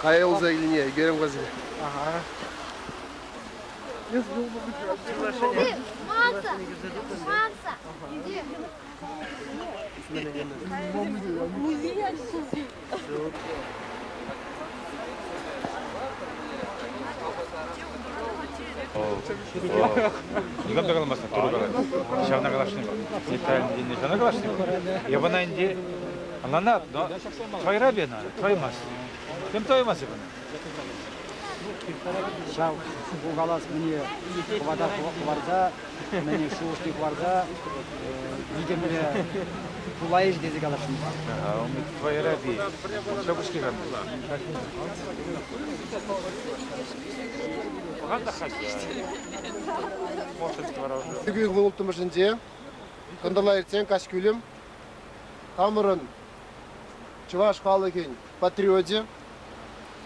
Кая за или не, герем гази. Ага. Манса! Манса! Иди! Никам да каламасына туру калай. Шавна калашны бар. Деталь дине шавна калашны бар. Ябана инде алана, но твоя бена, твоя мас. Кем твоя мас ябана? Шау, bu galas meni kuvada kuvarda, meni şuuştu kuvarda, видимле булайыш дези галашын. Ага, он твоя раби. Что бушки гам? Ганда хасти. Может твора. Бүгін ұлтымызынде қындыла ертең кашкүлім тамырын чуваш халыгын патриоте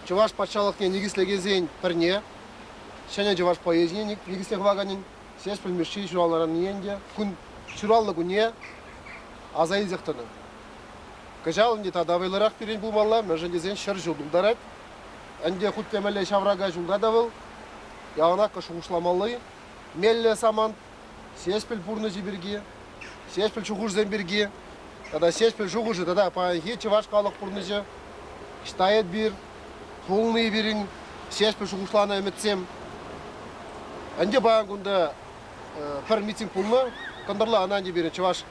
чуваш патшалықне негізлеген зейін пірне және чуваш поэзия негізлег ваганын сес пілмеші жураларын енде күн чураллы күне азайын зектіні кажалынде тадавайларақ берен бұлмалла мәжінде зейін шыр жылдылдарат әнде құттемелі шаврага жылда давыл яғына кашуғышламалы мелле саман сеспіл пурны жіберге сеспіл шуғыш земберге тада сеспіл шуғышы тада паянхи чуваш халық пурны жы штайет бір полный берин сеспіл шуғышланы әмітсем әнде баян күнді пір митинг пулны кындырлы ананде берин чуваш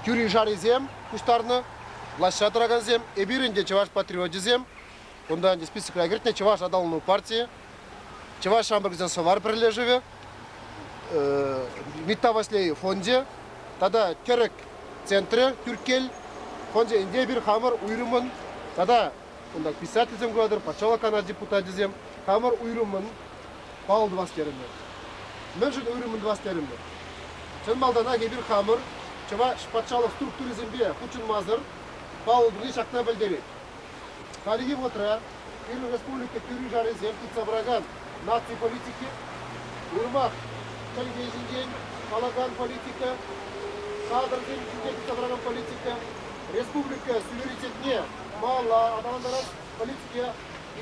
кюри жар изем куштарны лашша тұраған зем эбиринде чуваш патриот зем күнда әнде список агертне чуваш адалыну партия чуваш шамбыргзен совар прилежеве миттаваслей фонде тада керек центры түркел фонде инде бір хамыр уйрымын тада күнда писатель зем градыр патшала кана депутат зем хамыр уйрымын пауыл двастерімді мен жүн уйрымын двастерімді чын малдана бір хамыр чыва патшалық структуризмбе кучын мазыр пауыл бұны шақна білдері халиги отыра бір республика күрі жары зем собраган нации политики урмақ телевизинден қалаған политика кадрден жүздегі собраган политика республика суверенитетіне мала адамдарас политика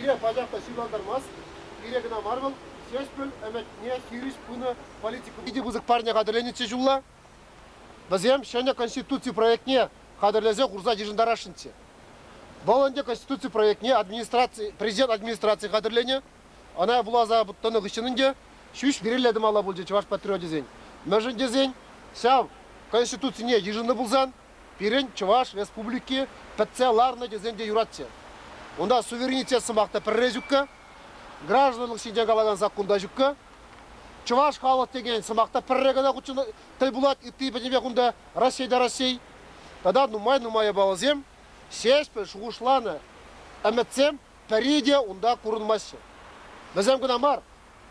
ире пажақта сүйландармас ире гына марвыл сеспіл әмәтіне хириш бұны политика иде бұзық парня қадырленетсе жулла бізем шәне конституция проектіне қадырлезе құрза жежіндарашынсе бұл әнде конституция проектіне президент администрация қадырлене ана бұлаза бұттаны ғышынынде шүш береледім ала бұл же чуваш патриот дезен мәжін дезен сәу конституцияне ежінді бұлзан берен чуваш республики пәтселарны дезенде юратсе онда суверенитет сымақты пірре жүккі гражданлық сенден қалаған законда жүккі чуваш халық деген сымақта пірре ғана құчыны тіл бұлат итті бәдеме құнда Россия Россия тада нумай балазем сеспі шуғышланы әмітсем пәреде онда көрінмасы бізем гына мар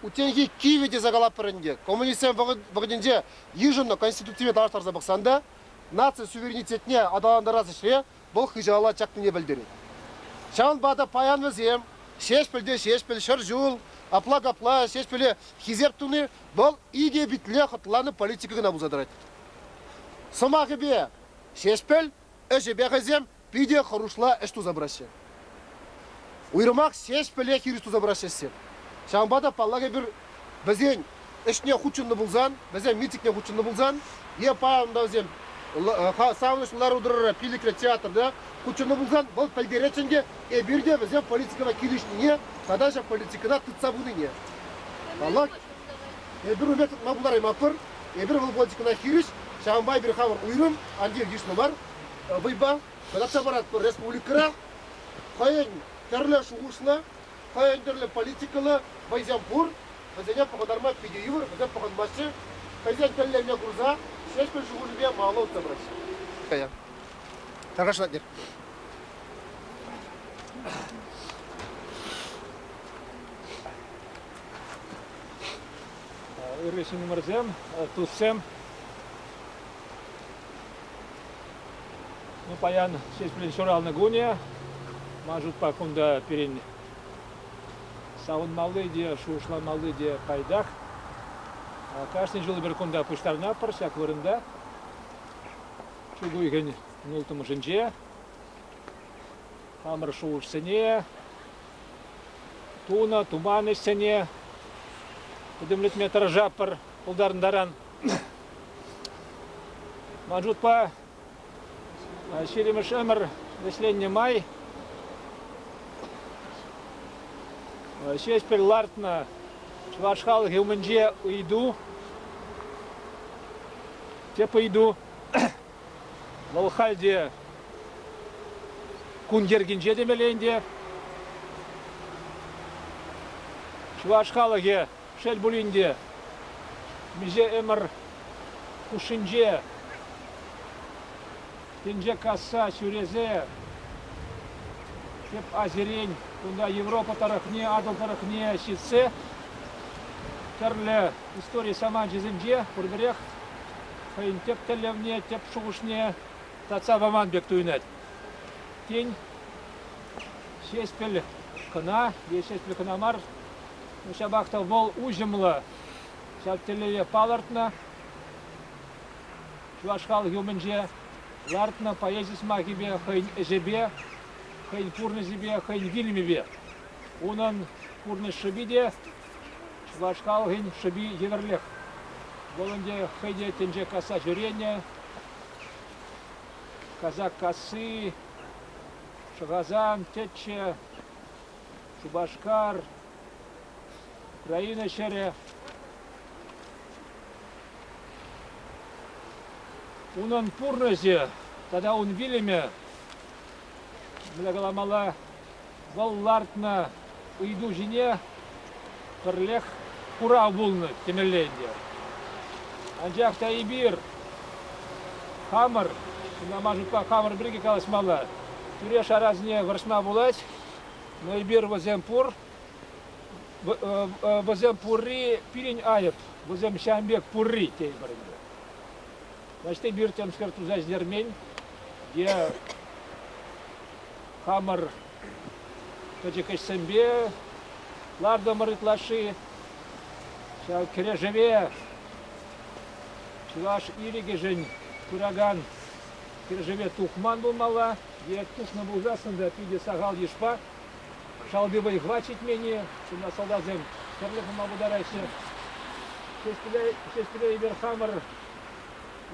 утенги киведе загалап пірінде коммунистен бұғынде ежінні конституцияве таштарса бұқсанда нация суверенитетіне адаландарасы ше бұл хижала чақты не білдері шағын бада паян візем шешпілде шешпіл шыр жул апла-гапла шешпілі хизеп туны бұл иге бітле құтыланы политика гына бұзадырайды сымағы бе шешпіл әжі бе ғазем биде құрушла әш туза бұрасы ұйырмақ шешпіле хирис туза бұрасы шағын бада паллаға бір бізен ішіне құчынды бұлзан бізен митикне құчынды бұлзан е паянда өзем сауынышылар ұдырыры пилікре театрда құчынды бұлзан бұл пәлдереченге бірде бізен политикаға келішіне тадажа политикада тұтса бұны не паллақ бір үмет мабулар аймапыр бір бұл политикана хириш шағынбай бір қамыр ұйрым андер ешіні бар бұйба кадапса барат бір республикара қайын тәрлі шуғышына қайын тәрлі политикалы байзен бұр бізене пұғыдарма педеювір бізен пұғынбасы қайзен тәлілеріне құрза шешпіл шуғышыбе мағылы ұтса бұрасы Тарғашына дер Үргесін өмірзем, тұссем паян сеспілін шоралны гуне мажут па күнда перен сауынмалы де, шуышламалы де пайдақ. Каждый жылы бір күнда пұштарына парсяк вырында. Чугу еген нұлтымы жынже. Хамыр шуышсыне, туна, туман ішсене, үдімлет метр жапыр, ұлдарындаран. Мажутпа, шереміш өмір, весленне май, шеспер лартна, швашхал геумынже уйду, тепа иду, лалхальде кунгергинже демеленде, швашхалаге шельбулинде, миже эмір кушинже, тенже касса сюрезе, теп азерень, туда Европа тарахне, адыл тарахне щитсе, терле история сама жезинже, пурберех, хайын теп телевне, теп шуғышне, таца ваман бек туйнет. Тень, шеспел кына, шеспел кынамар, шабақта бол ужымлы, шаптелеве палартна, швашхал юмынже, лартна поэзис магибе, хайын эжебе, хайын пурны зебе, хайын вильмебе. Унан пурны шибиде, швашхал хайын шиби еверлех. Волонде хайде тенже каса жюренье, казак касы, Шагазан, Тече, Шубашкар, Украина шере. Унан пурнызе, тогда он вилеме, млегаламала, валлартна, уйду жене, перлех, кура булны, темерленде. Анжакта Ибир, Хамар, намажу по Хамар бриги калась мала. Туреша разне варшма булать, но Ибир возем пур, возем пурри пирень аеп, возем шамбек пурри тей барыгы. Значит, Ибир тем скерту за зермень, где Хамар точекаш сембе, ларда марит лаши, ша кережеве. Чуваш иригежень, кураган, переживе тухман был мала, где тухна был ужасно, да пиде сагал ешпа, шалбивай хвачить менее, что на солдатзем, карлехом обударайся. Шеспиля Иберхамер,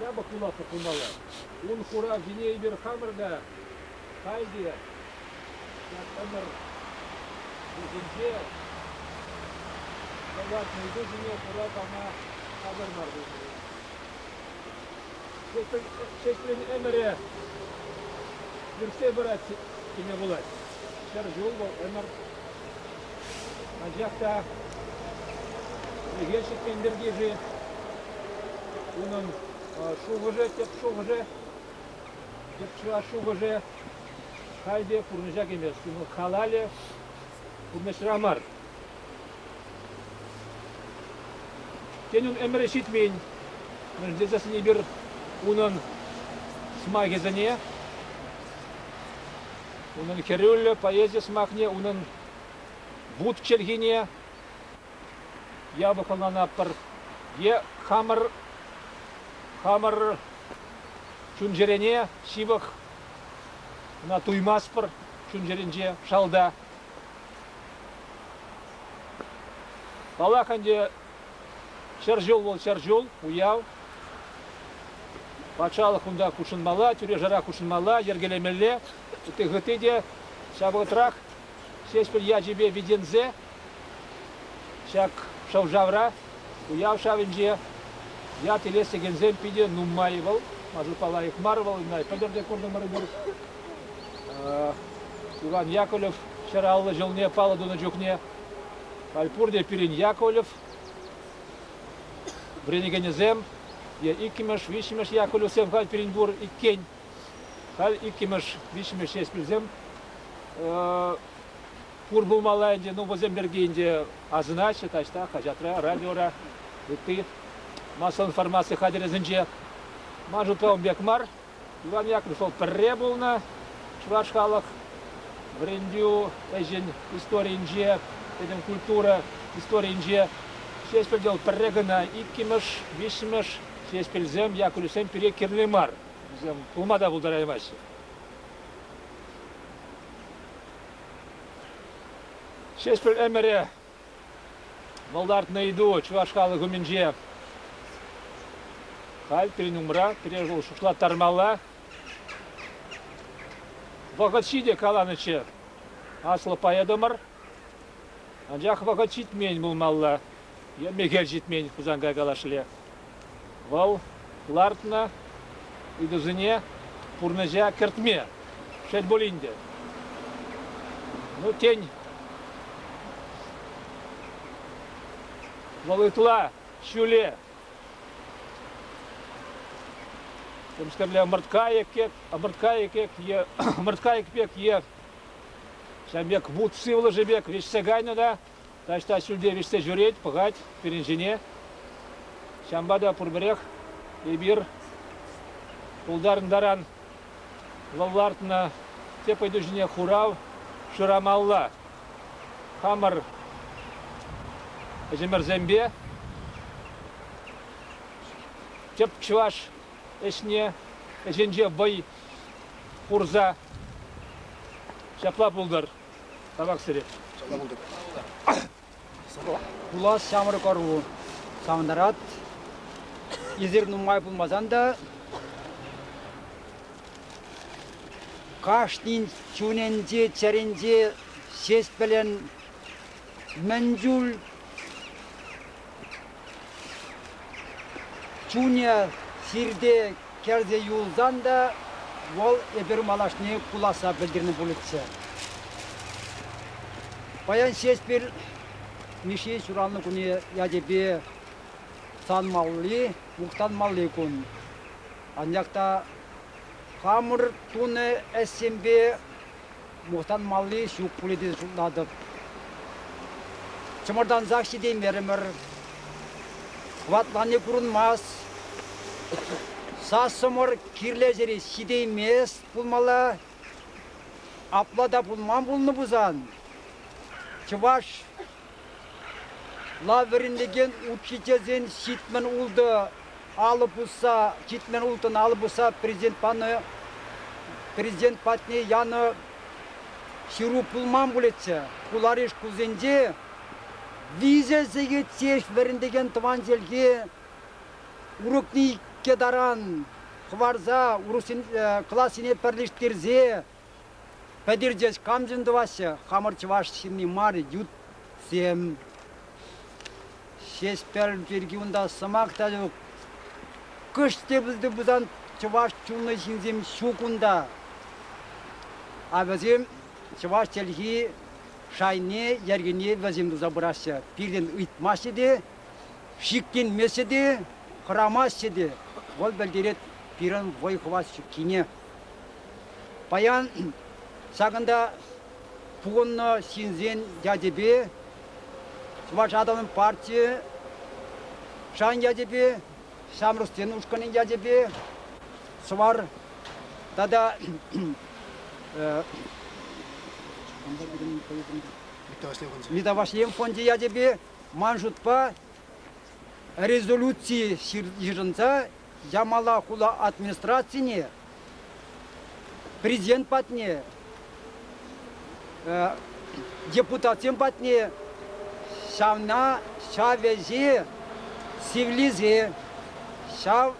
я бы кулаха кумала. Он хура в дине Иберхамер, да, хайди, как Эмер, Зинже, солдат на иду дине, хура там на Абермар был. Шеспилин Эмере, Версе брать имя булать. Шаржул был Эмер, Аджакта, Легельщик Пендергижи, Унан Шуваже, Теп Шуваже, Теп Шуваже, Хайде, Пурнежак имя, Халале, Пурнешрамар. Тенюн Эмере Шитмень, здесь заснибир Унан смагезане, унан керюлле, поэзия смахне, унан буд чергине, я бы на пар, е хамар чунжерене, шибах, на туймаспар, чунжеренже, шалда. Палаханде шаржол бол шаржол, уяв. Пачалық ұнда кушынмала, түре жара кушынмала, ергелемеле, үті ғытыде, шабығытрақ, шеспіл я жебе видензе, шак шавжавра, уяв шавынже, я телесе гензем пиде нуммайы был, мажу пала их марвал, инай пәдерде көрді мары бір. Иван Яковлев, шараллы жылне палы дуны жүкне, Альпурде Пирин Яковлев, Бренегенезем, я икимеш, вишимеш Яковлев, сем халь Пиринбур, иккень, халь икимеш, вишимеш шеспілзем, пур был малайнде, ну возем бергенде, а значит, ашта, хажатра, радиора, и ты, масса информации хадерезенже, мажут вам бекмар, Иван Яковлев пребулна, швашхалах, брендю, эжен история инже, эдем культура, история инже, шеспілдел прегана, икимеш, вишимеш, шеспілзем, Яковлевсем пере кирлемар, пулмада булдараймашы. Шеспел эмере Молдарт на еду, чувашхалы гуменже. Халь перенумра, пережил шушла тармала. Вагатшиде каланычы. Аслы паядымыр. Анжақ вагатшит мен бұл малла. Я мегел житмен кузанга галашле. Вал лартна идузыне пурнажа кертме. Шет болинде. Ну тень. Валытла, щуле. Тем скорее морткая кек е. Шамбек бут сывлы жебек, вещь сегайну да. Ташта сюльде вещь жюреть, погать, перенжине. Шамбада пурберех, ибир. Пулдарн даран. Валлартна, те пойдужине хурав, шурамалла. Хамар. Земерзембе. Теп чуваш. Эшне, эшенже бай, хурза, шапла булдар, табак сире. Булас шамыр кору савындарат. Изер нумай булмазан да каштин чуненже, чаренже, сес белен менжул чуня сирде керзе юлдан да ол эбер малашны куласа білдірні бұлытсы. Баян Шекспир миши шуранны күні ядебе санмалли, мұқтанмалли күн. Анjakta хамыр туны әсембе мұқтанмалли шук пуледі шуладып. Чымырдан зақши деймерімір, хватланы күрінмас, сасымыр кирлезері сидеймес бұлмала, аплада бұлман бұлны бұзан. Чываш лаверіндеген учитезен ситмен ұлды алып бұса, ситмен ұлтын алып бұса президент патне яны ширу бұлман бұлетсе. Бұларыш күзенде визесеге теш веріндеген тұван желге урукни кедаран хварза урусин классине перлиштерзе педиржес камжындывасы хамырчываш синни мар ют сем шеспер жергиунда самакта жок кыш тебізді бұзан чываш чуны синзем шукунда абезем чываш телги шайне ергене ваземду забырасы пирден ыйтмасы шиккен меседе храмасы де ол білдерет пирен вой хвас кине паян сагында пугонно синзен ядебе чываш адамын партия шан ядебе самрустен ушканын ядебе свар тада Митавашлем фонде ядебе манжутпа резолюции жирынца ямала хула администрацияне президент патне депутатем патне шавна шавезе сивлизе шав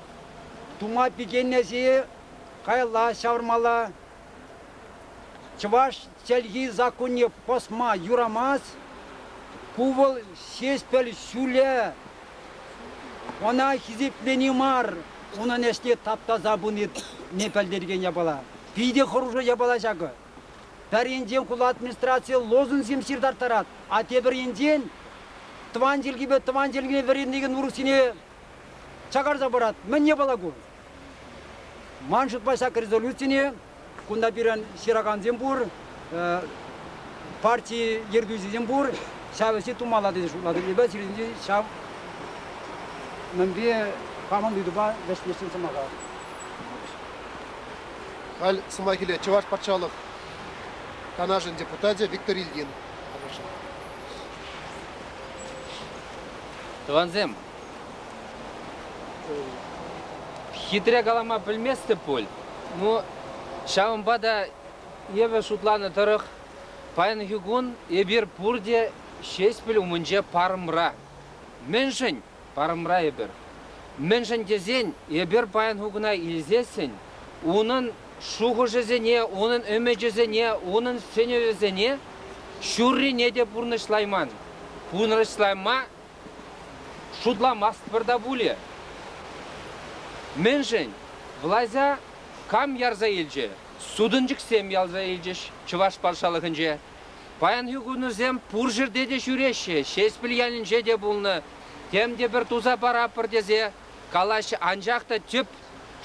тума пигеннезе кайла шаврмала чываш телги законе посма юрамас кувал шеспел шуле она хизипленимар она неште тапта забунит непелдерген ябала пиде хоружо ябала жагы даренден кула администрация лозун земсир тартарат а тебіренден тван желгебе верендеген урусине чакар забарат мен не балагу маншут басак резолюцияне кунда бирен шираган зембур партии ергүзи зембур шавеси тумалады шулады лебе сиринди шав менбе каман дүйдуба вештесин самага Аль Сумакиле, Чуваш Патшалов, канажен депутат Виктор Ильин. Туанзем. Хитря галама білместі пөл. Ну, шауын бада еве шутланы тұрық, Паян хюгун ебір пурде шеспіл умынже парымра. Меншін парымра ебір. Меншін дезен ебір паян хюгуна илзесін, оның шуғы жезене, оның өме жезене, оның сене жезене, шурри неде пурнышлайман. Пурнышлайма шудламас бірда буле. Меншін влазя кам ярза елже, судынжық сем ялза елже чываш паршалығынже. Паян хюгунызем пур жерде де жүреше, шеспіл янынже де бұлны, темде бір туза парапыр дезе, калаш анжақта теп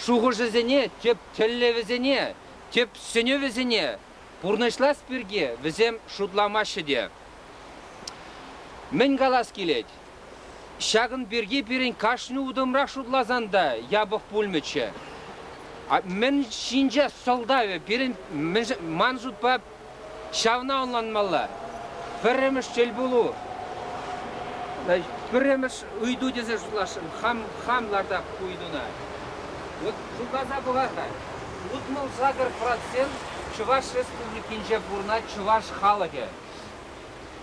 шуғы жезене, теп тіллевізене, теп сөневізене, пурнышлас бірге візем шудламашы де. Мен калас келет. Шағын бірге бірін кашны удымрақ шудлазанда ябық пульмече. Мен шинже солдаве бірін ман жутпап шавна онланмалы. Біріміш чел болу. Біріміш үйду дезе жудлашын, хамларда күйдуна. Вот жудлаза бұғарда. 30% Чуваш республикинже бурна Чуваш халыге.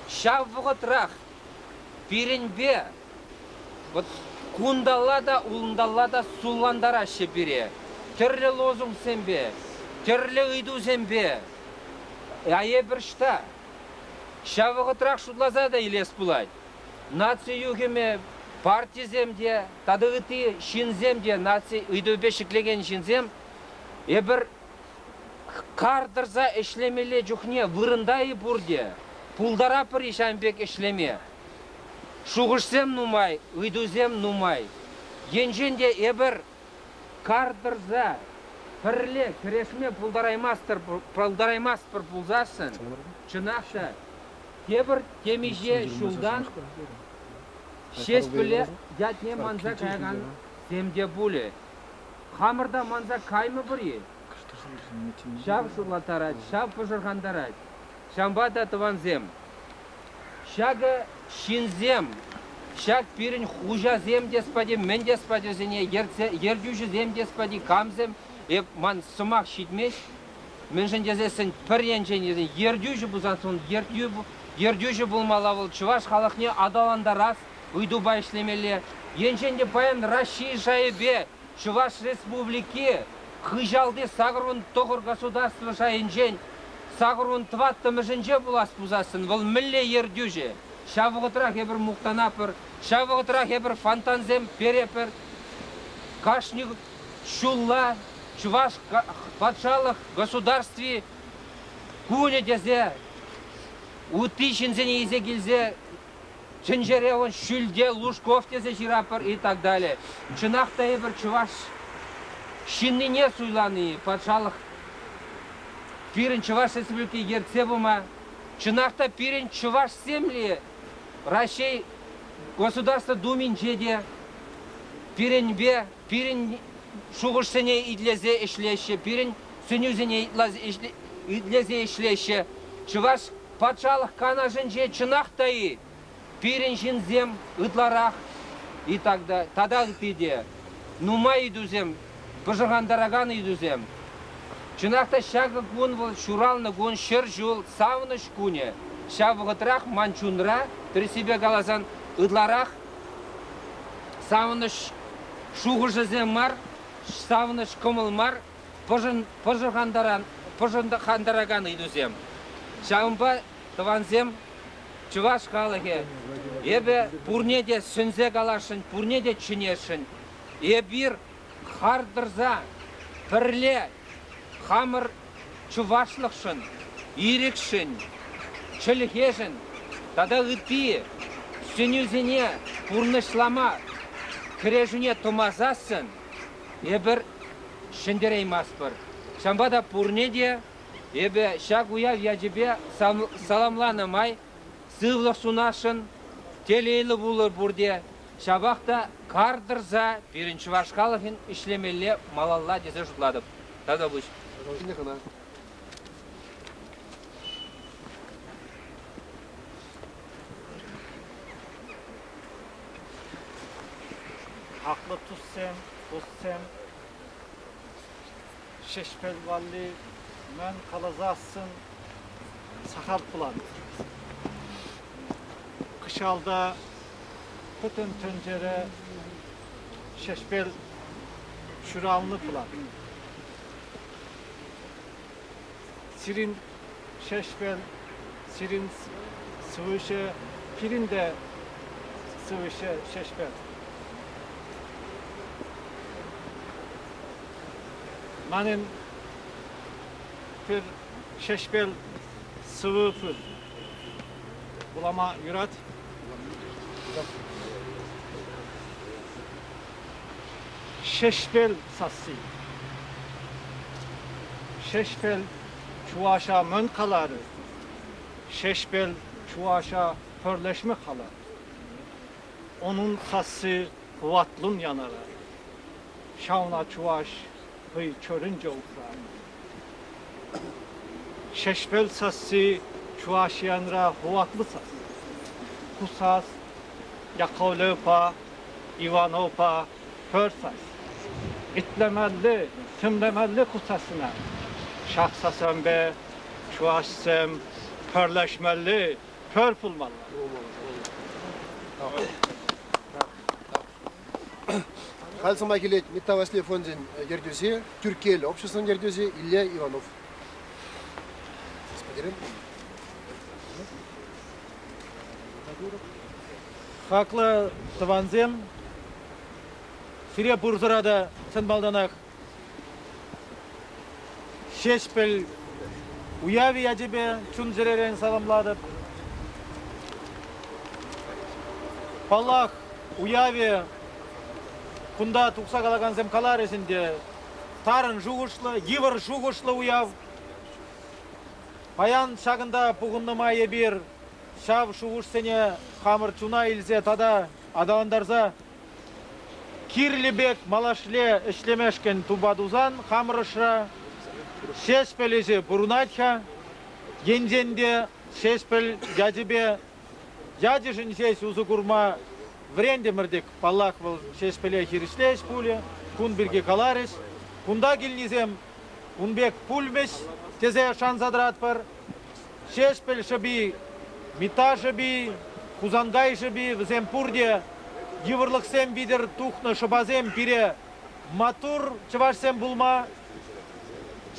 Шав бұғытрақ. Бірінбе. Вот кундалада, улындалада суландара шебере. Түрлі лозум сенбе, түрлі үйду сенбе. Ае бір шта. Шавығы тұрақ шудлазада елес бұлайды. Нация югеме партиземде, тадығыты шинземде, нация үйду бешіклеген шинзем, ебір кардырза ішлемеле жүхне вырындайы бұрде. Пулдара пыр ишанбек ішлеме. Шуғышсем нумай, үйдузем нумай. Енженде ебір кардырза пірле кірешме пулдараймастыр пулзасын. Чынақша, ебір темеже шулдан шеш біле дятне манза кайған земде бұлі. Хамырда манза каймы бірі. Шав шулатарад, шав пұжырғандарад. Шамбада тыван зем. Шағы шинзем, шак пирин хужа зем деспади, мен деспади зене, ердюжі зем деспади, камзем, ман сымақ шитмеш, мен жын дезесін пір енжен, ердюжі бұзан сон, ердюжі бұлмала бұл, чуваш халықне адаландарас, үйду байшлемеле, енженде паян Раши жайыбе, Чуваш республики, хыжалды сағырын тоғыр государство жайынжен, сағырын тватты мүжінже бұлас бұзасын, бұл мүлле ердюжі. Шавығытырақ ебір мұқтанапыр, шавығытырақ ебір фантанзем перепір, кашни шулла, Чуваш патшалық государстве куне дезе, утышынзене езе келзе, Чынжере он шүлде, Лужков дезе жирапыр и так далее. Чынақта ебір Чуваш шиннине суйланы, патшалық пирін Чуваш республики ерце бұма, Чынақта пирін Чуваш земли, Рашей государство думин жеде, пирінбе, пирін шуғышсене идлезе ішлеше, пирін сүнюзене идлезе ішлеше. Чуваш патшалық кана жынже чынақтайы, пирін жынзем ыдларақ и тогда, тада ыпеде. Нума идузем, бұжығандараган идузем. Чынақта шағы гун был, шуралны гун, шыр жол, савыныш куне. Шавығытырақ манчунра, түрсебе галазан ыдларақ, савыныш шуғыжызем мар, савыныш кымыл мар, пыжығандараган идузем. Шағымба тыванзем, Чуваш халығы, ебе пурнеде сүнзе галашын, пурнеде чынешін, ебір хардырза, пірле, хамыр чувашлықшын, ирекшін, чілхешін, тада ғытпи, сүнюзіне пурнышлама, кірежіне тумазасын, ебір шындерей маспыр. Шамбада пурнеде, ебе шак уяв яжебе саламланымай, сывлық сунашын, телейлі бұлыр бұрде, шабақта кардырза, бірінші вашқалығын ішлемелі малалла дезе жұтладып. Тада бұш. Aklı tutsem, şeşpelvalli, men kalazasın, sakal bulan. Kışalda bütün tencere şeşbel şuralını bulan. Sirin şeşbel, sirin sıvışı, pirin de sıvışı şeşbel. Manin bir şeşbel sıvı pul. Bulama yurat. Şeşbel sassi. Şeşbel çuvaşa mön kaları. Şeşbel çuvaşa hörleşme kalar. Onun sassi kuvvatlın yanara. Şavna çuvaş hıy çörünce ukrar. Şeşbel sassi çuvaşiyanra kuvvatlı sas. Kusas, Yakovlepa, Ivanopa, Pörsas. İtlemelli, tümlemelli kusasına. Şahsasem be, çuvaşsem, pörleşmelli, pörpulmalı. Халсыма келет Метавасли фондин гердюзи, Türkiye'li обществоның гердюзи Илья Иванов. Господин. Haklı Tıvanzem, Siriya Burzarada Sınbaldanak, Şeşpel, Uyavi Yacibe, Çunzereren salamladı. Palak, Uyavi, Kunda tuksa kalagansem kalaresinde, Tarın Жугушлы, Yıvır Жугушлы Uyav, Паян шагында пугуннамайы бир, Шав Жугуш-сене хамыр чуна илзе тада адаландарза, Кирлибек малашле ишлемешкен тубадузан хамырышра, Шешпележі бурунатха, Енженде Шешпел яджибе, Яджишін шеш узы курма, Врендемірдік паллах был Шешпеле хиришлеш пуле, Кун бірге каларыш, Кунда келнезем, Унбек пульмеш, Тезе шанзадрат пар, Шешпел шаби, Мита шаби, Хузангай шаби, Візем пурде, Йывырлықсем бидер тухны шабазем пире, Матур чывашсем булма,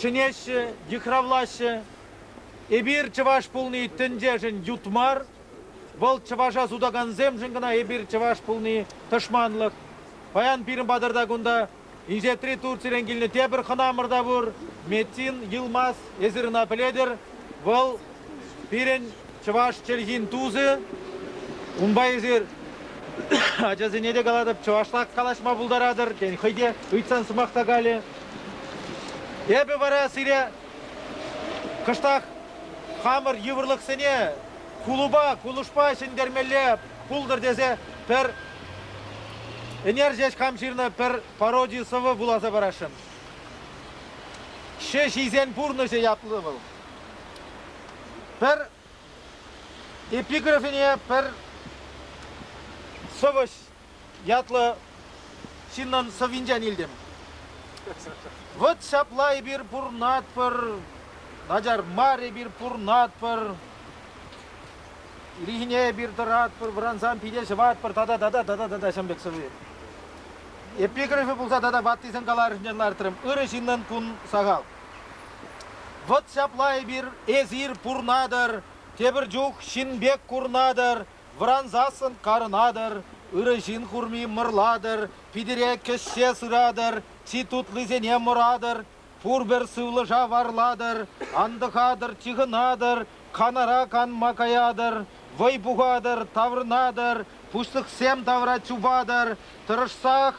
Шинеші, дихравлашы, Эбир чываш пулны тінжешін ютмар, Бұл чываша судаганзем жыңгына эбир чываш пулны тышманлық. Паян пирин бадырда күнда, Инжетри Турцирен келіне тебір қынамырда бұр, Метин, Йылмас, Эзіріна піледір, Бұл пирин чываш челгин тузы, Унбай езір, Ачасы неде қаладып, чывашлақ қалашма бұлдарадыр, Кен хайде, ұйтсан сымақта қалі. Эбі бара сире, Кыштақ, Хамыр йывырлық сене, Кулуба, кулушпа сендермеле, пулдыр дезе, пер энержияш камширна пер пародия сывы буласа барашым. Шеш изен пурныше яплы был. Пер эпиграфине пер сывыш ятлы шиннан сывинжан илдем. Вот шаплай bir пурнат пыр, Наджар маре bir пурнат пыр, Лихне bir дырат пыр, Вранзан пиде шыват пыр, тада шамбек сывы. Эпиграфы булса тада баттысын каларышынжанлар тырым, ыры шиннан кун сағал. Вот шаплай bir эзир пурнадыр, Тебір жух шинбек курнадыр, Вранзасын карынадыр, ыры шин хурми мырладыр, Пидере кішсе сырадыр, Читутлызене мұрадыр, Пурбер сывлы жаварладыр, Андықадыр, чығынадыр, Канара кан макаядыр, Вай буғадыр, таврынадыр, Пуштық сем тавра чубадыр, Тырышсақ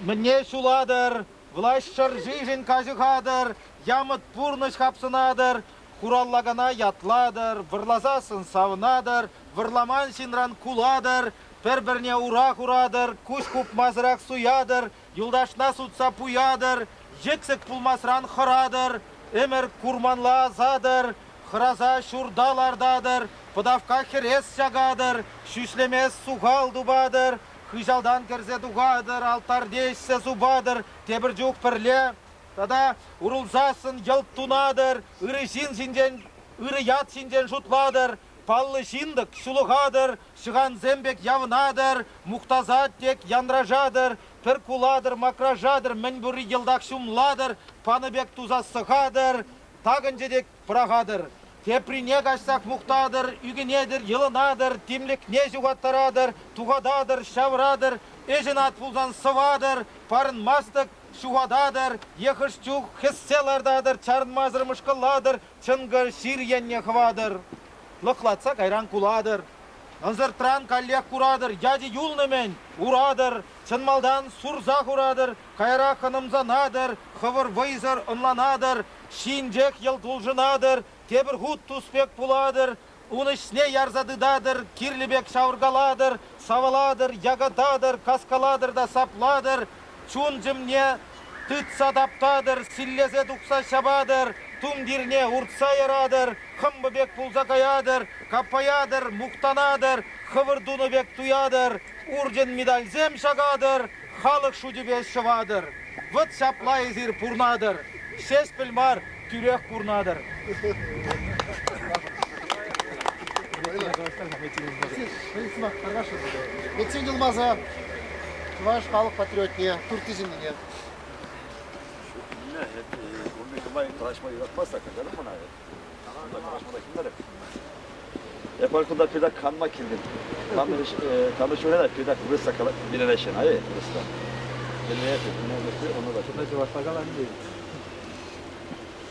мне шуладыр, Влашшыр жижін кажығадыр, Ямыт пурныш хапсынадыр, Кураллагана ятладыр, Вырлазасын савынадыр, Вырламан шинран куладыр, Бір-біріне урақ ұрадыр, Күш күп мазырақ суядыр, Юлдашна сутса пуядыр, Жексік пулмасран қырадыр, Өмір курманла азадыр, Қыраза шурдалардадыр, Пыдавка херес жағадыр, Шүшлемес суғал дубадыр, Хыжалдан кірзе дуғадыр, Алтар дейшсе зубадыр, Тебір жүк пірле, Тада урылзасын елт тунадыр, Үрішін жинжен ыры ят шинден шутладыр, паллы шиндік шулығадыр, шыған зембек явнадыр, мұқтазат тек яндражадыр, пір куладыр, макражадыр, мінбүрі елдақ шумладыр, паныбек туза сығадыр, тағын жедек пырағадыр. Теприне қашсақ мұқтадыр, үгінедір, елынадыр, темлік не жүғаттарадыр, туғададыр, шаврадыр, ежін ат пулзан сывадыр, парын мастық шуғададыр, ехіш чуқ хесселардадыр, чарын мазыр мұшқыладыр, чынгыр ширyenне хвадыр. Лықлатса қайран куладыр. Анзыртран каллех курадыр, яди юлнымен урадыр, чынмалдан сурзақ урадыр, қайра қынымзанадыр, хывыр вайзыр ынланадыр, шинжек ел тулжынадыр, тебір хут туспек буладыр, унышне ярзадыдадыр, кирлібек шавыргаладыр, саваладыр, ягададыр, каскаладыр да сапладыр, чун жымне тытса таптадыр, силлезе дұқса шабадыр, тумдирне уртса ярадыр, хымбыбек пулза каядыр, капаядыр, мұқтанадыр, хывырдуны бек туядыр, уржен медальзем шагадыр, халық шудебе шывадыр. Вұт шаплай зир пурнадыр, шеш пілмар тюрек курнадыр. Мецен Йылмазы, Чуваш халық патриотне, туртизміне. Yaparkında pedak kanma kildim. Tanışıyor da pedak Rus'a kalan bileneşen hayır Rus'ta. Bilmeye yapıyor. Onu da çok. Başbakanlar değil.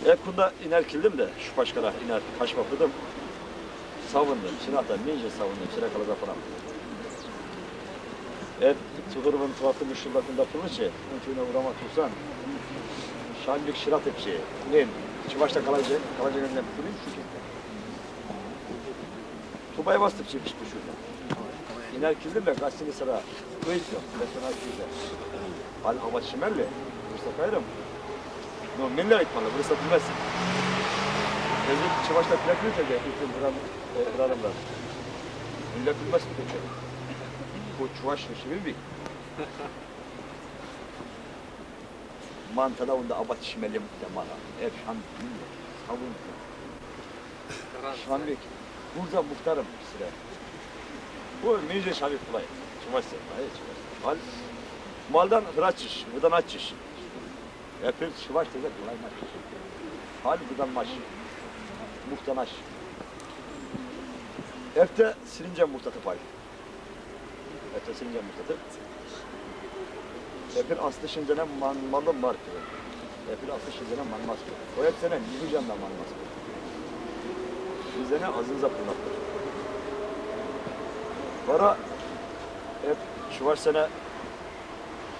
Yakında iner kildim de şu başkana iner kaç bakıyordum. Savundum. Şimdi hatta ninja savundum. Sıra kalaza falan. Çıkırımın tuhatı müşürlatında yapılmışı. Uçuyuna uğramak tutsan. Şanlık şirat hepsi. Ne? Çıvaşta kalacak önüne tutuluyum şu şekilde. Tuba'ya bastıp çekmiş bu şurada. İner kildim de gazeteli sıra. Kıyık yok. Mesela kıyıda. Hal hava şimerli. Bursa kayırım. No, minler etmalı. Bursa bilmezsin. Gözüm çıvaşta plak yürütecek. Bütün buranımlar. Minler bilmez mi peki? Bu çuvaş işi bilmeyik. Mantada onda abat şimelim demana. Hep şan bilmiyor. Savun. Şan bek. Burada muhtarım sıra. Bu müze şabik kolay. Çıvaşsa. Hayır çıvaşsa. Hal maldan hıraç iş. Buradan aç iş. Hep çıvaş dedi kolay maç. Hal buradan maç. Muhtanaş. Hep de silince muhtatı pay. Hep de silince muhtatı. Hepin aslı şimdiden manmalı markı. Hepin aslı şimdiden manmaz. O hep sene yüzücandan manmaz. Bizene azınıza pırnaktır. Bara hep şu var sene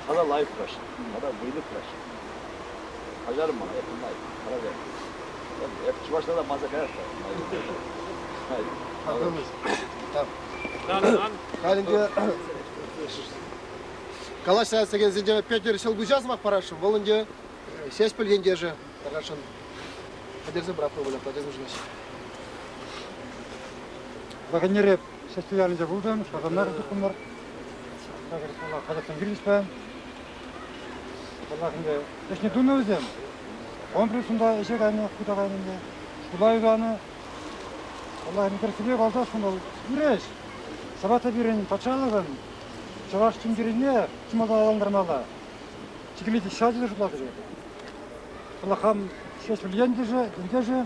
hala layık kıraş. Hala bıyılık kıraş. Acarım bana hep layık. Hala ver. Hep şu var sene de mazak ayakta. Hayır. Tamam. Halinde Калаша сеген зенде Петр решил гужазмак парашым. Волынде шеш пілгенде же парашын. Подержи брат воля, подержи жнеш. Вагонереп фестивалінде болдым, шағандар тұқымдар. Қазақстан кіріспен. Allah'ında eşne dunu özüm. Kompresunda eşek aynı kutak aynında. Şulay udanı. Allah'ın tersibe kalsa şunda güreş. Sabata birin paçalığın. Çavaş tümgirine kimada alandırmalı. Çikileti şacıdır şuladır. Allah'ım şeş bilgen deje, dindeje.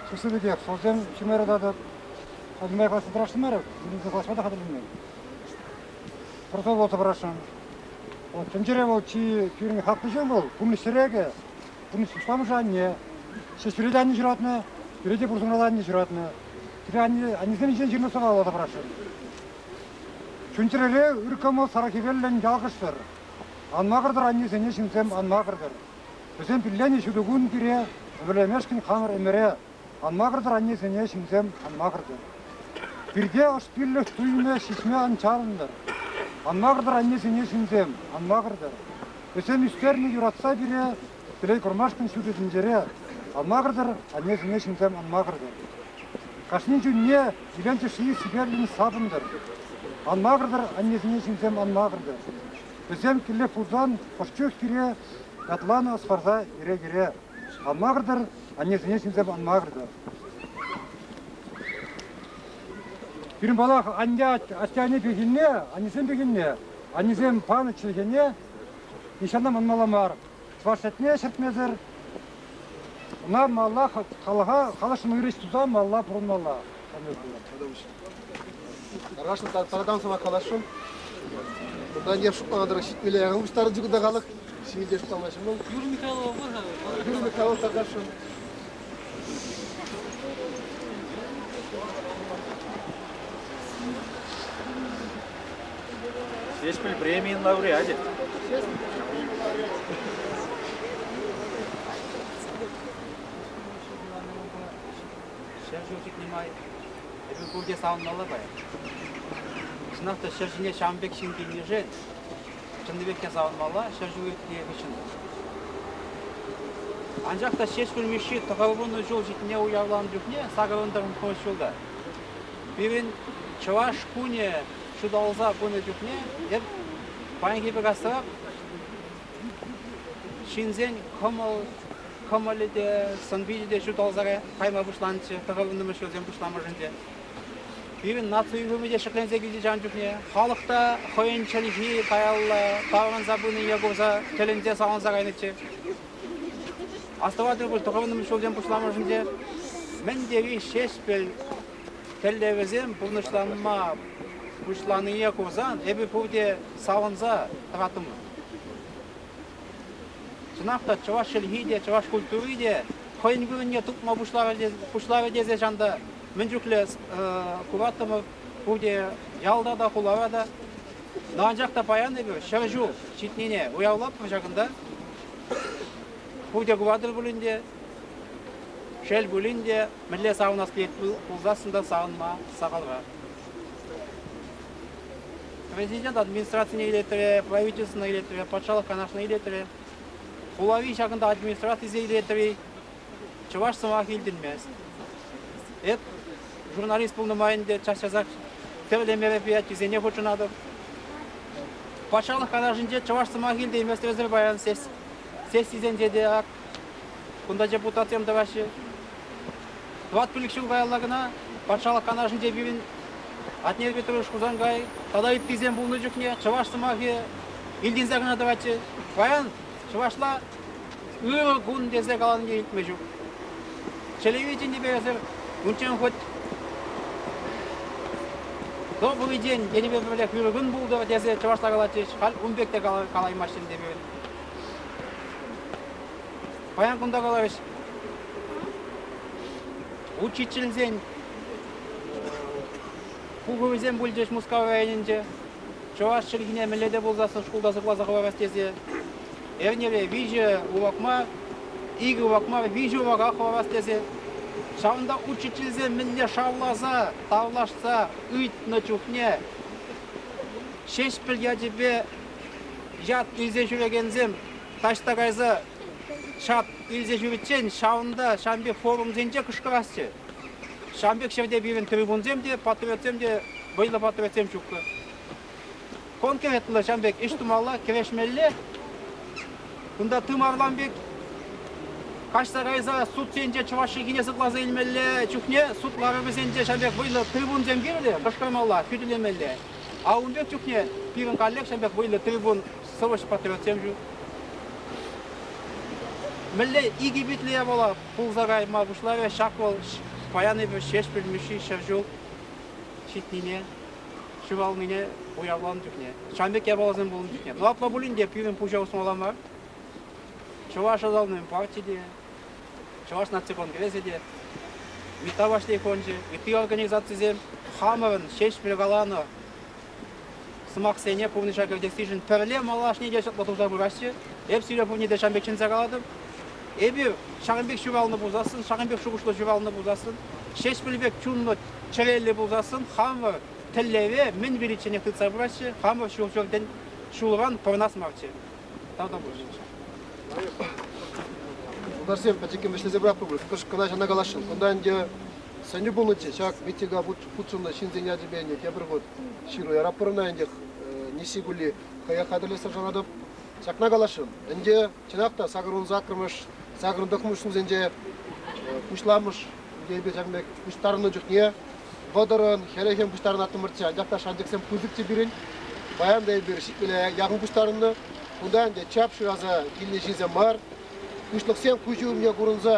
Şusu bedek, soğuzem şümere dadı. Adımaya kalsı bıraştım var. Birinci klasmada kadar bilmem. Protokol olsa bıraştım. Тенджере бол чи фирми хаппышен бол, пумни сереге, пумни сустамышанне, шеспиридани жиратны, переде бурсунградани жиратны. Тире они зеничен жирны сага болот апарашын. Чүнчереле үркөмө саракебеллен жалгыштыр. Анмагырдыр они зеничинсем анмагырдыр. Безен пиллени шудугун кире, ömürlemешкин хамыр эмере. Анмагырдыр они зеничинсем анмагырдыр. Бирде ошпилле туйме шишме анчарындар. Анмағырдар аннесіне сінзем, анмағырдар. Өсен үстеріне юратса бире, білей құрмашқын сүдетін жере, анмағырдар аннесіне сінзем, анмағырдар. Қашнен жүнне, иленті шиы сиберлін сабындар. Анмағырдар аннесіне сінзем, анмағырдар. Өсен келе пұлдан қошчөк кире, атланы асфарда ере-ере. анмағырдыр, аннесіне шімсем анмағырдыр. Бірін бала анде аттяне бегінне, аннесен бегінне, аннесен паны чілгенне, нишаннам анмаламар. Твашетне шертмезір, Она мала халашын үйреш туза мала бұрын мала. Арғашын тарадан сама қалашын. Бұдан еп шықпағандар шетмелі ағын бұштары жүгіда қалық. Шемелде шықпамашын бұл. Юрий Михайлов бұл. Юрий Михайлов тарғашын. Шешпіл премияның лауреаты. Şerjücük nimay, ebi burada savunmalı bay. Sınavda şerjüne Şambek şimdi bilmeyecek. Şimdi bekken savunmalı, şerjücük diye geçindi. Ancak da şeş bilmişi, takavbunu yol jitine uyarlandırıp ne, sağırındırın konuşuldu. Birin çavaş kune, şu da olsa bunu dükne, hep bayan gibi gastırıp, Şinzen Kamalide, Sanbide şu dalzara kayma başlanıcı, takavını meşhurzen başlamajınca. Birin natı hükümede şeklenze gideceğin cübne, halkta koyun çelihi, kayalla, tavran zabını yagoza, telince sağınza kaynıcı. Astavadır bu takavını meşhurzen başlamajınca, men devi şeşbel tellevezem, bunuşlanma, başlanıya kozan, ebi burada sağınza taratımı. Sınavda çavaş şelhiyle, çavaş kültürüyle, koyun güvenliğe tutma buşları deze janda, müncükle kuvatımı burada yalda da kulava da, ancak da bayan ebi, şerju, çitnine uyarlap jakında, burada kuvadır bulundu, şel bulundu, millet savunası deyip bulzasında savunma sağalva. Президент администрацияны илетире, правительствоны илетире, патшалық канашны илетире, Улави шагында администрация илетире, чаваш сама хилдинмес. Эт журналист полномайынде час жазак тевле мероприятие зене хочунадыр. Патшалық канашынде чаваш сама хилде еместерезер баян сес изенде ак. Кунда депутатиям давашы. 20 жыл баяллагына патшалық канашынде бирин Атнер Петрович Кузангай, тогда и пизем был ночукне, чаваш самахи, илдин загна давайте, баян, чавашла, гун дезе галан не илтмежу. Телевидение березер, унчен хоть. Добрый день, я не беру гун был да дезе чавашла галатич, хал умбекте калай машин дебе. Баян кунда галавиш. Учительзен Кугузен бульдеш Мускава районинде, чаваш шелгине меледе болзасын школда зыклаза хварастезе. Эрнере виже увакма, иги увакма виже увага хварастезе. Шавында учительзе милле шавлаза, тавлашса, үйт на чухне. Шеш пілге тебе жат илзе жүрегензем, ташта кайза шат илзе жүрітчен, шавында шамбе форум зенже кышкырасчы. Шамбек шевде бирин трибунзем де, патриотсем де, быйлы патриотсем чукка. Конкретно Шамбек иштумалла, крешмелле. Кунда тым Арланбек, кашта райза суд сенже чуваши кинесі глаза илмелле, чухне, судлары бізенже Шамбек быйлы трибунзем бириле, башкармалла, күтілемелле. А унбек чухне, бирин каллек Шамбек быйлы трибун сывыш патриотсем жу. Мелле иги битлея бола, пулзагай мабушлаве, шаквал, Паяны bir şeş bilmişi şerjul çitnine şuvalmine uyarlan tükne. Şambek yabalazın bulun tükne. Lapla bulun diye pirin puja osmalan var. Çavaş azalının partide, Çavaş Natsi Kongreside, Mitavaşlı koncu, İti organizasyazem Хамовын şeş bilgalanı Сымақ сене пөвні шагыр дексижін пірле малашны дешет латузар бұрашчы. Эпсире пөвні де Шамбекчін загаладым. Эби Шағынбек шүвалыны бұлзасын, Шағынбек шуғышлы шүвалыны бұлзасын, Шешбілбек чүнлы чәрелі бұлзасын, Хамы тіллеве мен бірічіне қытса бұрашы, Хамы шуғырден шуылған пұрнас марчы. Тауда бұлшы. Удар сен пәтекен вешлезе бірақ бұл, күш қына жана қалашын. Онда әнде сәнді болынче, шақ митига пұтсуна шинзен ядебене, кебір ғод ширу ярапырына әнде неси гүлі қая қадырлесі жанадып, шақна қалашын. Әнде чынақта сағырын закырмыш, Сагрындық мұшын зенде кушламыш, гейбе жәмбек куштарыны жүхне, водырын, херехен куштарын атымыртшы, анжақта шандықсен күзікте берін, баяндай бір шикілі яғын куштарыны, бұдан де чап шыразы келіне жезем бар, кушлықсен күшуімне көрінзі,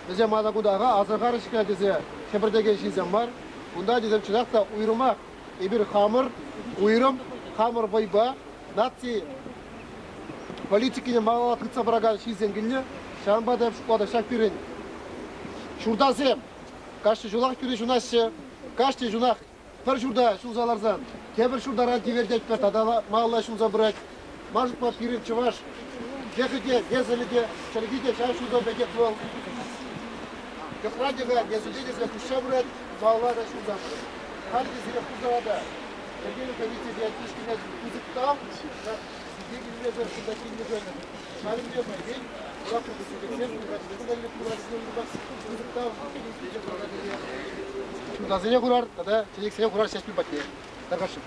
бізде мада құдаға азырғары шыққа дезе кебірдеген жезем бар, бұнда дезем чынақта ұйырмақ, ебір қамыр, ұйырым, қамыр байба, наци политикіне мағалат қытса біраған жезем келіне, шанба деп шықлады шақ берін. Şuradasım. Kaçtı julak küre şunaşı. Kaçtı junak. Bir şurada şunzalardan. Kebir şurada ranti verecek per tada mağla şunza bırak. Majut pa pirin çıvaş. Gekide, gezeli çelikide şan şurada beket vol. Kıfrancıga gezeli de kuşa bırak. Mağla da şunza bırak. Halde zile kuzada. Ergeli komite diye kişkine kuzukta. Sizde gibi bir şuradaki gibi böyle. Şalim diyor ben. Şuradasıya kurar, da çelikseye kurar ses bir bakıyor. Arkadaşım.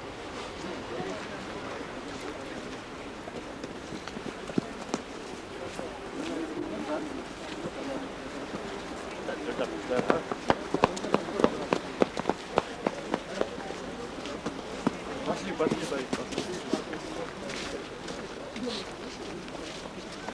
Пошли, пошли, пошли.